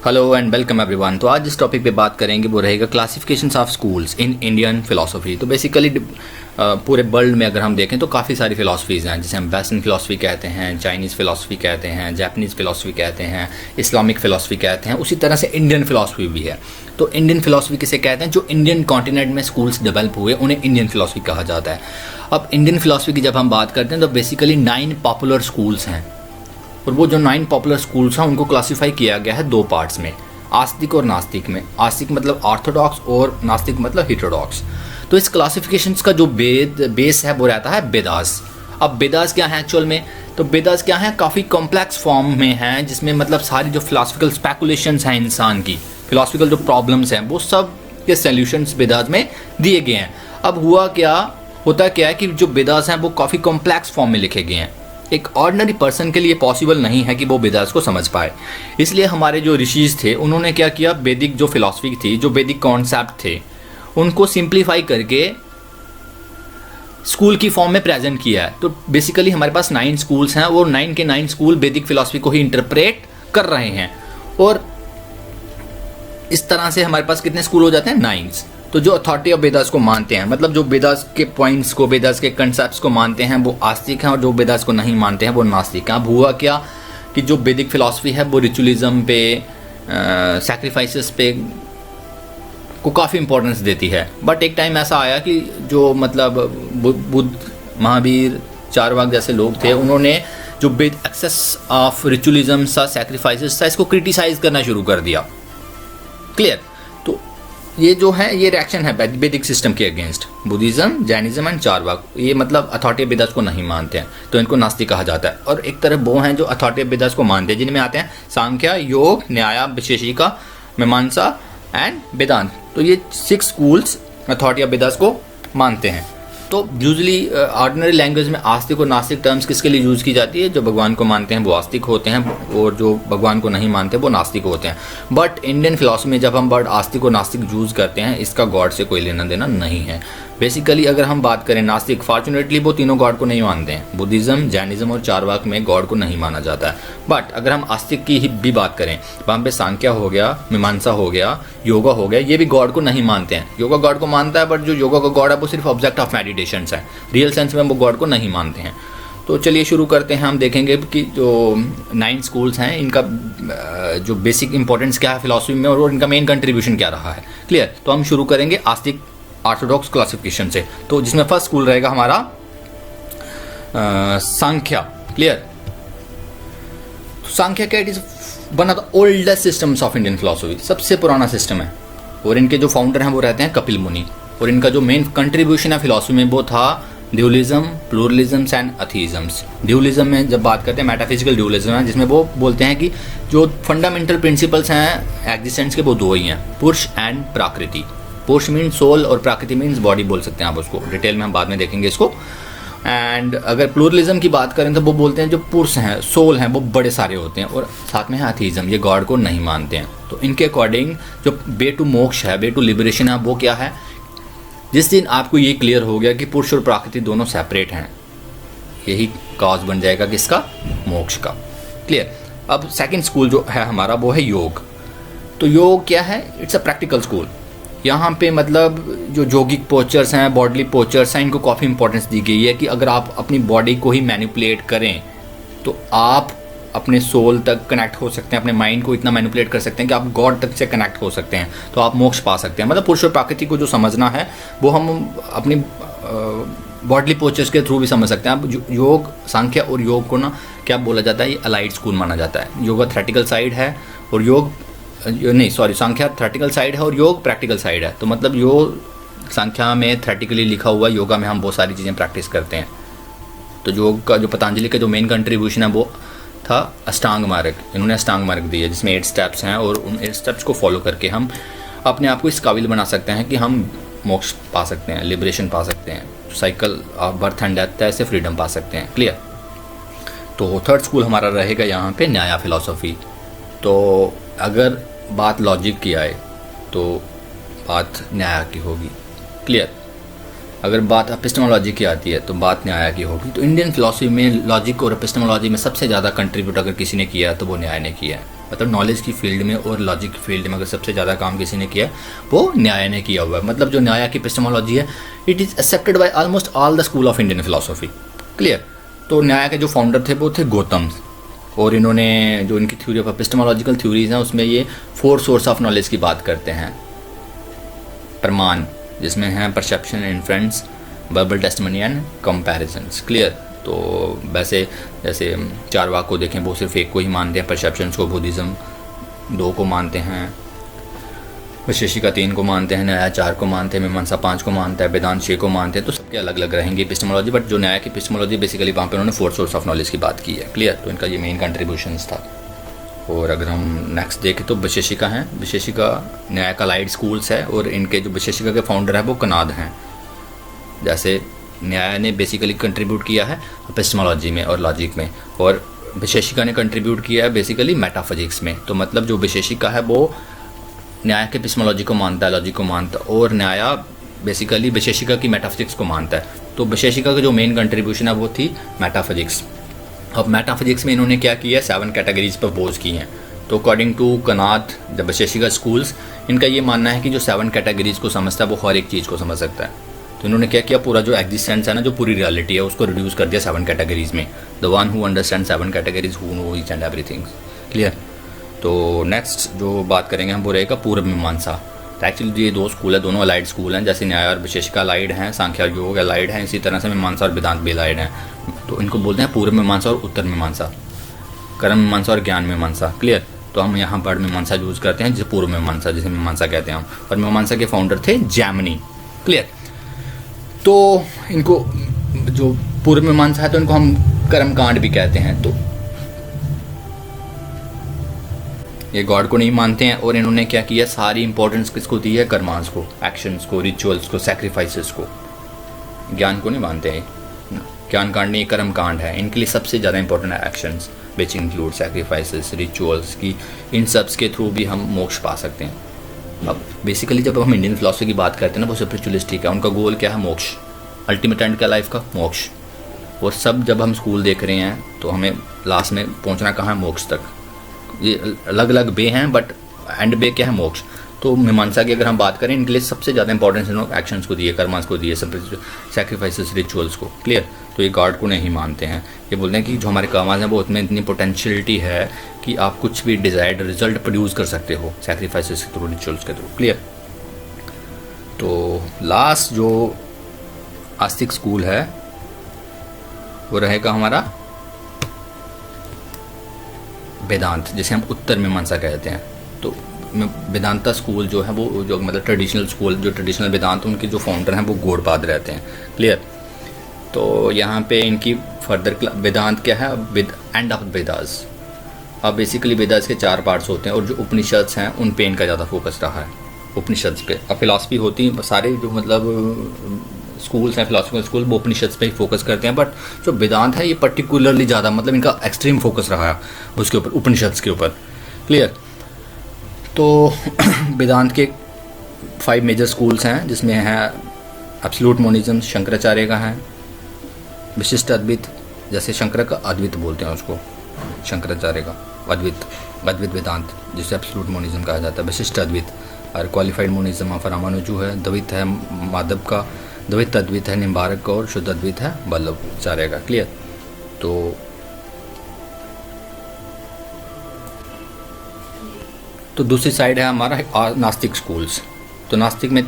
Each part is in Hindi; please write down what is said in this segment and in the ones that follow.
Hello and welcome everyone. तो आज जिस टॉपिक पे बात करेंगे वो रहेगा classifications of schools in Indian philosophy. तो बेसिकली पूरे वर्ल्ड में अगर हम देखें तो काफ़ी सारी फिलॉसफीज़ हैं, जिसे हम वेस्टर्न फिलॉसफी कहते हैं, चाइनीज़ फिलॉसफी कहते हैं, जापानीज़ फिलॉसफी कहते हैं, इस्लामिक फिलॉसफी कहते हैं। उसी तरह से इंडियन फिलॉसफी भी है। तो इंडियन फिलॉसफी किसे कहते हैं? जो इंडियन कॉन्टिनेंट में स्कूल्स डेवलप हुए उन्हें इंडियन फिलॉसफी कहा जाता है। अब इंडियन फिलॉसफी की जब हम बात करते हैं तो बेसिकली 9 पॉपुलर स्कूल्स हैं, और वो जो 9 पॉपुलर स्कूल्स हैं उनको क्लासीफाई किया गया है 2 पार्ट्स में, आस्तिक और नास्तिक में। आस्तिक मतलब ऑर्थोडॉक्स और नास्तिक मतलब हिटेरोडॉक्स। तो इस क्लासिफिकेशंस का जो बेस है वो रहता है वेदास। अब वेदास क्या है एक्चुअल में? तो वेदास क्या है? काफ़ी कॉम्प्लेक्स फॉर्म में है, जिसमें मतलब सारी जो फिलोसफिकल स्पेकुलेशंस हैं इंसान की, फिलोसफिकल जो प्रॉब्लम्स हैं वो सब के सॉल्यूशंस वेदास में दिए गए हैं। अब होता क्या है कि जो वेदास हैं वो काफ़ी कॉम्प्लेक्स फॉर्म में लिखे गए हैं। एक ऑर्डिनरी पर्सन के लिए पॉसिबल नहीं है कि वो वेदास को समझ पाए। इसलिए हमारे जो ऋषिज थे उन्होंने क्या किया, वैदिक जो फिलॉसफी थी, जो वैदिक कॉन्सेप्ट थे, उनको सिंप्लीफाई करके स्कूल की फॉर्म में प्रेजेंट किया है। तो बेसिकली हमारे पास 9 स्कूल्स हैं और 9 के 9 स्कूल वैदिक फिलॉसफी को ही इंटरप्रेट कर रहे हैं। और इस तरह से हमारे पास कितने स्कूल हो जाते हैं? 9। तो जो अथॉरिटी ऑफ वेदास को मानते हैं, मतलब जो वेदास के पॉइंट्स को, वेदास के कंसेप्ट्स को मानते हैं, वो आस्तिक हैं, और जो वेदास को नहीं मानते हैं वो नास्तिक हैं। अब हुआ क्या कि जो वैदिक फिलॉसफी है वो रिचुअलिज्म पे, सैक्रिफाइसेस पे को काफ़ी इंपॉर्टेंस देती है। बट एक टाइम ऐसा आया कि जो मतलब बुद्ध, महावीर, चारवाक जैसे लोग थे, उन्होंने जो एक्सेस ऑफ रिचुअलिज्म सा, सैक्रिफाइसेस था, इसको क्रिटिसाइज करना शुरू कर दिया। क्लियर? तो ये जो है ये रिएक्शन है वैदिक सिस्टम के against. Buddhism, Jainism and Charvaka, ये मतलब अथॉरिटी ऑफ वेदास को नहीं मानते हैं, तो इनको नास्तिक कहा जाता है। और एक तरफ वो हैं जो अथॉरिटी ऑफ वेदास को मानते हैं, जिनमें आते हैं सांख्य, योग, न्याय, विशेषिका, मीमांसा एंड वेदांत। तो ये 6 स्कूल्स अथॉरिटी ऑफ वेदास को मानते हैं। तो यूजली ऑर्डिनरी लैंग्वेज में आस्तिक और नास्तिक टर्म्स किसके लिए यूज़ की जाती है? जो भगवान को मानते हैं वो आस्तिक होते हैं, और जो भगवान को नहीं मानते वो नास्तिक होते हैं। बट इंडियन फिलॉसफी में जब हम वर्ड आस्तिक और नास्तिक यूज़ करते हैं, इसका गॉड से कोई लेना देना नहीं है। बेसिकली अगर हम बात करें नास्तिक, फॉर्चुनेटली वो तीनों गॉड को नहीं मानते हैं। बुद्धिज्म, जैनिज्म और चारवाक में गॉड को नहीं माना जाता है। बट अगर हम आस्तिक की ही भी बात करें, वहाँ पे सांख्य हो गया, मीमांसा हो गया, योगा हो गया, ये भी गॉड को नहीं मानते हैं। योगा गॉड को मानता है, बट जो योगा का गॉड है वो सिर्फ ऑब्जेक्ट ऑफ मेडिटेशन है, रियल सेंस में वो गॉड को नहीं मानते हैं। तो चलिए शुरू करते हैं। हम देखेंगे कि जो 9 स्कूल्स हैं इनका जो बेसिक इंपॉर्टेंस क्या है फिलॉसफी में, और इनका मेन कंट्रीब्यूशन क्या रहा है। क्लियर? तो हम शुरू करेंगे आस्तिक ऑर्थोडॉक्स क्लासिफिकेशन से। तो जिसमें फर्स्ट स्कूल रहेगा हमारा सांख्य। क्लियर? सांख्य क्या? It is one of the oldest systems of Indian philosophy, सबसे पुराना सिस्टम है। और इनके जो फाउंडर हैं वो रहते हैं कपिल मुनि। और इनका जो मेन कंट्रीब्यूशन है फिलोसफी में वो था ड्यूलिज्म, प्लूरलिज्म एंड अथीइज्म्स। ड्यूलिज्म में जब बात करते हैं मेटाफिजिकल ड्यूलिज्म है, जिसमें वो बोलते हैं कि जो फंडामेंटल प्रिंसिपल्स हैं एग्जिस्टेंस के वो 2 ही हैं, पुरुष एंड प्रकृति। पुरुष मीन्स सोल और प्रकृति मीन्स बॉडी बोल सकते हैं आप उसको, डिटेल में हम बाद में देखेंगे इसको। एंड अगर प्लूरलिज्म की बात करें तो वो बोलते हैं जो पुरुष हैं, सोल हैं, वो बड़े सारे होते हैं। और साथ में है अथीइज्म, ये गॉड को नहीं मानते हैं। तो इनके अकॉर्डिंग जो वे टू मोक्ष है, वे टू लिबरेशन है, वो क्या है? जिस दिन आपको ये क्लियर हो गया कि पुरुष और प्रकृति दोनों सेपरेट हैं, यही कॉज बन जाएगा किसका? मोक्ष का। क्लियर? अब सेकंड स्कूल जो है हमारा वो है योग। तो योग क्या है? It's a practical school. यहाँ पे मतलब जो योगिक पोस्चर्स हैं, बॉडली पोस्चर्स हैं, इनको काफ़ी इंपॉर्टेंस दी गई है कि अगर आप अपनी बॉडी को ही मैनिपुलेट करें तो आप अपने सोल तक कनेक्ट हो सकते हैं, अपने माइंड को इतना मैनिपुलेट कर सकते हैं कि आप गॉड तक से कनेक्ट हो सकते हैं, तो आप मोक्ष पा सकते हैं। मतलब पुरुष और प्रकृति को जो समझना है वो हम अपनी बॉडली पोस्चर्स के थ्रू भी समझ सकते हैं। आप योग, सांख्य और योग को ना क्या बोला जाता है? ये अलाइड स्कूल माना जाता है। योगा थ्योरेटिकल साइड है और सांख्या थ्योरेटिकल साइड है और योग प्रैक्टिकल साइड है। तो मतलब योग सांख्या में थ्योरेटिकली लिखा हुआ, योगा में हम बहुत सारी चीज़ें प्रैक्टिस करते हैं। तो योग का जो पतंजलि का जो मेन कंट्रीब्यूशन है वो था अष्टांग मार्ग। इन्होंने अष्टांग मार्ग दिया जिसमें 8 स्टेप्स हैं, और उन 8 स्टेप्स को फॉलो करके हम अपने आप को इस काबिल बना सकते हैं कि हम मोक्ष पा सकते हैं, लिबरेशन पा सकते हैं, cycle of birth and death है, ऐसे फ्रीडम पा सकते हैं। क्लियर? तो थर्ड स्कूल हमारा रहेगा यहाँ पे न्याय फिलॉसफी। तो अगर बात लॉजिक की आए तो बात न्याय की होगी। क्लियर? अगर बात एपिस्टेमोलॉजी की आती है तो बात न्याय की होगी। तो इंडियन फिलॉसफी में लॉजिक और एपिस्टेमोलॉजी में सबसे ज़्यादा कंट्रीब्यूट अगर किसी ने किया है तो वो न्याय ने किया है। मतलब नॉलेज की फील्ड में और लॉजिक की फील्ड में अगर सबसे ज़्यादा काम किसी ने किया वो न्याय ने किया हुआ है। मतलब जो न्याय की एपिस्टेमोलॉजी है it is accepted by almost all the school of Indian philosophy. Clear. तो न्याय के जो फाउंडर थे वो थे गौतम, और इन्होंने जो इनकी थ्योरी ऑफ एपिस्टेमोलॉजिकल थ्योरीज हैं उसमें ये 4 सोर्स ऑफ नॉलेज की बात करते हैं। प्रमाण, जिसमें हैं perception, inference, verbal testimony and comparisons. Clear. तो वैसे जैसे चारवाक को देखें वो सिर्फ एक को ही मानते हैं, परसेप्शंस को बुद्धिज़्म 2 को मानते हैं, वैशेषिका 3 को मानते हैं, न्याय 4 को मानते हैं, मीमांसा 5 को मानता है, वेदांत 6 को मानते हैं। तो सबके अलग अलग रहेंगी एपिस्टेमोलॉजी, बट जो न्याय की एपिस्टेमोलॉजी बेसिकली वहाँ पे उन्होंने 4 सोर्स ऑफ नॉलेज की बात की है। क्लियर। तो इनका ये मेन कंट्रीब्यूशंस था। और अगर हम नेक्स्ट देखें तो वैशेषिका हैं, वैशेषिका न्याय का लाइड स्कूल्स है, और इनके जो वैशेषिका के फाउंडर है वो कनाद हैं। जैसे न्याय ने बेसिकली कंट्रीब्यूट किया है एपिस्टेमोलॉजी में और लॉजिक में, और वैशेषिका ने कंट्रीब्यूट किया है बेसिकली मेटाफिजिक्स में। तो मतलब जो वैशेषिका है वो न्याय के एपिस्टेमोलॉजी को मानता है, लॉजिक को मानता है, और न्याय बेसिकली वैशेषिका की मेटाफिजिक्स को मानता है। तो वैशेषिका का जो मेन कंट्रीब्यूशन है वो थी मेटाफिजिक्स। अब मेटाफिजिक्स में इन्होंने क्या किया है, 7 कैटेगरीज पर बोझ की हैं। तो according to Kanad the Vaisheshika schools, इनका ये मानना है कि जो 7 कैटेगरीज को समझता है वो हर एक चीज़ को समझ सकता है। तो इन्होंने क्या किया, पूरा जो एग्जिस्टेंस है ना, जो पूरी रियलिटी है उसको रिड्यूस कर दिया 7 कैटेगरीज में। The one who understand 7 categories who know each and everything. Clear. तो नेक्स्ट जो बात करेंगे हम वो रहेगा पूर्व मीमांसा। तो एक्चुअली ये 2 स्कूल है, दोनों अलाइड स्कूल हैं। जैसे न्याय और वैशेषिका अलाइड हैं, सांख्य योग अलाइड हैं, इसी तरह से मीमांसा और वेदांत भी अलाइड हैं। तो इनको बोलते हैं पूर्व मीमांसा और उत्तर मीमांसा, कर्म मीमांसा और ज्ञान मीमांसा। क्लियर। तो हम यहाँ पर मीमांसा यूज करते हैं, जिसे पूर्व मीमांसा, जिसे मीमांसा कहते हैं हम। और मीमांसा के फाउंडर थे जैमिनी। क्लियर। तो इनको जो पूर्व मीमांसा है तो इनको हम कर्मकांड भी कहते हैं। तो ये गॉड को नहीं मानते हैं, और इन्होंने क्या किया, सारी इंपॉर्टेंस किसको दी है, कर्मांश को, एक्शंस को, रिचुअल्स को, सैक्रिफाइसेस को। ज्ञान को नहीं मानते हैं। ज्ञान कांड नहीं, कर्म कांड है। इनके लिए सबसे ज़्यादा इंपॉर्टेंट है actions, which include sacrifices, rituals की। इन सबस के थ्रू भी हम मोक्ष पा सकते हैं। अब बेसिकली जब हम इंडियन फिलोसफी की बात करते हैं ना, वो स्पिरिचुअलिस्टिक है। उनका गोल क्या है, मोक्ष, अल्टीमेट एंड क्या लाइफ का, मोक्ष। और सब जब हम स्कूल देख रहे हैं तो हमें लास्ट में पहुंचना कहाँ है, मोक्ष तक। ये अलग अलग वे हैं बट एंड वे क्या है, मोक्ष। तो मीमांसा की अगर हम बात करें, इनके लिए सबसे ज़्यादा इंपॉर्टेंस इन्होंने एक्शंस को दिए, कर्मांस को दिए, सैक्रिफाइसेस, रिचुअल्स को। क्लियर। तो ये गॉड को नहीं मानते हैं। ये बोलते हैं कि जो हमारे कर्मांस हैं वो उसमें इतनी पोटेंशियलिटी है कि आप कुछ भी डिजायर्ड रिजल्ट प्रोड्यूस कर सकते हो सैक्रिफाइसेस के थ्रू, रिचुअल्स के थ्रू। क्लियर। तो लास्ट जो आस्तिक स्कूल है वो रहेगा हमारा वेदांत, जिसे हम उत्तर मीमांसा कहते हैं। तो वेदांता स्कूल जो है वो जो मतलब ट्रेडिशनल स्कूल, जो ट्रेडिशनल वेदांत, उनके जो फाउंडर हैं वो गौड़पाद रहते हैं। क्लियर। तो यहाँ पे इनकी फर्दर वेदांत क्या है, एंड ऑफ वेदास। अब बेसिकली वेदास के 4 पार्ट्स होते हैं, और जो उपनिषद्स हैं उन पे इनका ज़्यादा फोकस रहा है, उपनिषद्स पे। अब फिलॉसफी होती है, सारे जो मतलब स्कूल्स हैं फिलोसफिकल स्कूल, वो उपनिषद्स पे ही फोकस करते हैं। बट जो वेदांत है ये पर्टिकुलरली ज़्यादा मतलब इनका एक्सट्रीम फोकस रहा है उसके ऊपर, उपनिषद्स के ऊपर। क्लियर। तो वेदांत के 5 मेजर स्कूल्स हैं, जिसमें है एब्सोल्यूट मोनिज्म, शंकराचार्य का है, विशिष्ट अद्वैत, जैसे शंकर का अद्वैत बोलते हैं उसको, शंकराचार्य का अद्वैत वेदांत, जिसे एब्सोल्यूट मोनिज्म कहा जाता है, विशिष्ट अद्वैत। और क्वालिफाइड मोनिज्म ऑफ रामानुजू है, द्वैत है माधव का, द्वैत अद्वैत है निम्बारक का, और शुद्ध अद्वैत है वल्लभाचार्य का। क्लियर। तो दूसरी साइड है हमारा नास्तिक स्कूल्स। तो नास्तिक में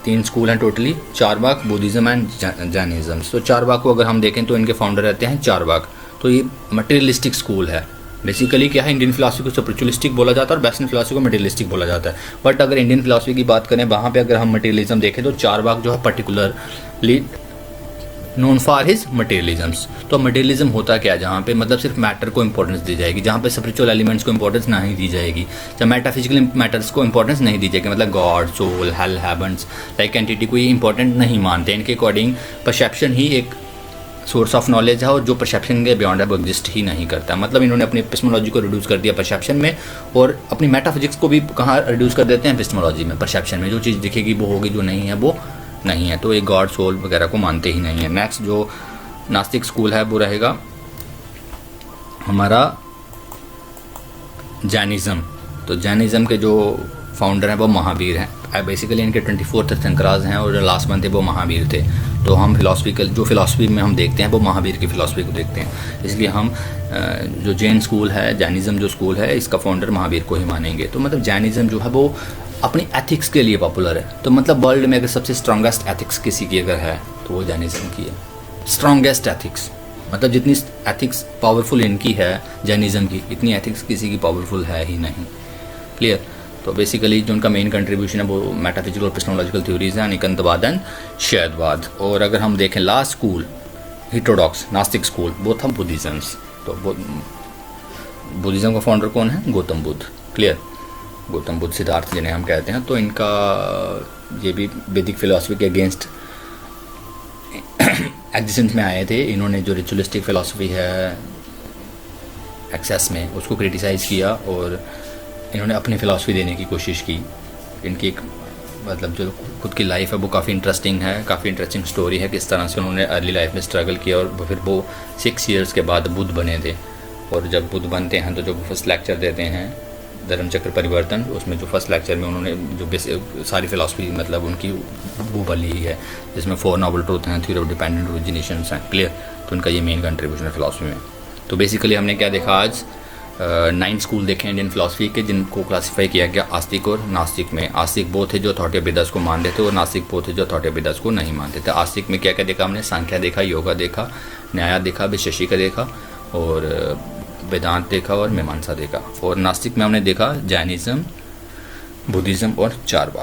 3 स्कूल हैं totally, Charvaka, Buddhism and Jainism. तो चारवाक को अगर हम देखें तो इनके फाउंडर रहते हैं चारवाक। तो ये मटेरियलिस्टिक स्कूल है। बेसिकली क्या है, इंडियन फिलोसफी को स्पिरिचुअलिस्टिक बोला जाता है और वेस्टर्न फिलोसफी को मटेरियलिस्टिक बोला जाता है। बट अगर इंडियन फिलोसफी की बात करें, वहाँ पे अगर हम मटेरियलिज्म देखें तो चारवाक जो है पर्टिकुलरली नोन फॉर हिज मटेरियलिज्म्स। तो मटेरियलिज्म होता क्या है, जहाँ पे मतलब सिर्फ मैटर को इंपॉर्टेंस दी जाएगी, जहाँ पे स्पिरिचुअल एलिमेंट्स को इंपॉर्टेंस नहीं दी जाएगी, जहाँ मेटाफिजिकल मैटर्स को इंपॉर्टेंस नहीं दी जाएगी, मतलब god, soul, hell, heavens, like entity को ये इंपॉर्टेंट नहीं मानते। इनके अकॉर्डिंग परसेप्शन ही एक सोर्स ऑफ नॉलेज है, और जो परसेप्शन के बियॉन्ड है वो एग्जिस्ट ही नहीं करता। मतलब इन्होंने अपनी एपिस्टेमोलॉजी को रिड्यूस कर दिया परसेप्शन में, और अपनी मेटाफिजिक्स को भी कहाँ रिड्यूस कर देते हैं, एपिस्टेमोलॉजी में, परसेप्शन में। जो चीज़ दिखेगी वो होगी, जो नहीं है वो नहीं है। तो ये गॉड, सोल वगैरह को मानते ही नहीं है। नेक्स्ट जो नास्तिक स्कूल है वो रहेगा हमारा जैनिज़्म, तो जैनिज़्म के जो फाउंडर हैं वो महावीर हैं। बेसिकली इनके 24 तीर्थंकराज हैं और लास्ट मंथ वो महावीर थे। तो हम फिलॉसफी में हम देखते हैं वो महावीर की फ़िलासफ़ी को देखते हैं, इसलिए हम जो जैन स्कूल है, जैनिज़्म जो स्कूल है, इसका फाउंडर महावीर को ही मानेंगे। तो मतलब जैनिज़्म जो है वो अपनी एथिक्स के लिए पॉपुलर है। तो मतलब वर्ल्ड में अगर सबसे स्ट्रॉन्गेस्ट एथिक्स किसी की अगर है तो वो जैनिज़्म की है। स्ट्रॉन्गेस्ट एथिक्स मतलब जितनी एथिक्स पावरफुल इनकी है जैनिज़्म की, इतनी एथिक्स किसी की पावरफुल है ही नहीं। क्लियर। तो बेसिकली जो उनका मेन कंट्रीब्यूशन है वो मेटाफिजिकल और एपिस्टेमोलॉजिकल थ्योरीज हैं, निकंतवाद एंड शैदवाद। और अगर हम देखें लास्ट स्कूल हिटेरोडॉक्स नास्तिक स्कूल वो था बुद्धिज़्म्स। तो बुद्धिज़्म का फाउंडर कौन है? गौतम बुद्ध। क्लियर। गौतम बुद्ध, सिद्धार्थ जिन्हें हम कहते हैं। तो इनका ये भी वैदिक फिलॉसफी के अगेंस्ट एग्जिस्टेंस में आए थे। इन्होंने जो रिचुअलिस्टिक फिलॉसफी है एक्सेस में उसको क्रिटिसाइज़ किया और इन्होंने अपनी फ़िलासफ़ी देने की कोशिश की। इनकी एक मतलब जो खुद की लाइफ है वो काफ़ी इंटरेस्टिंग है, काफ़ी इंटरेस्टिंग स्टोरी है किस तरह से उन्होंने अर्ली लाइफ में स्ट्रगल किया और फिर वो 6 ईयर्स के बाद बुद्ध बने थे। और जब बुद्ध बनते हैं तो जो फर्स्ट लेक्चर देते हैं धर्मचक्र परिवर्तन, उसमें जो फर्स्ट लेक्चर में उन्होंने जो सारी फ़िलासफ़ी मतलब उनकी वो बली है, जिसमें 4 नोबल ट्रूथ हैं, थ्योरी ऑफ डिपेंडेंट ओरिजिनेशंस हैं। क्लियर। तो उनका ये मेन कंट्रीब्यूशन है फ़िलासफ़ी में। तो बेसिकली हमने क्या देखा आज 9 स्कूल देखे इंडियन फ़िलासफ़ी के, जिनको क्लासीफाई किया गया आस्तिक और नास्तिक में। आस्तिक वो थे जो अथॉरिटी ऑफ वेदास को मानते थे और नास्तिक वो थे जो अथॉरिटी ऑफ वेदास को नहीं मानते थे। आस्तिक में क्या क्या देखा हमने? सांख्या देखा, योगा देखा, न्याय देखा, विशेषिका देखा और वेदांत देखा और मीमांसा देखा। और नास्तिक में हमने देखा जैनिज़्म, बुद्धिज़्म और चारवाक।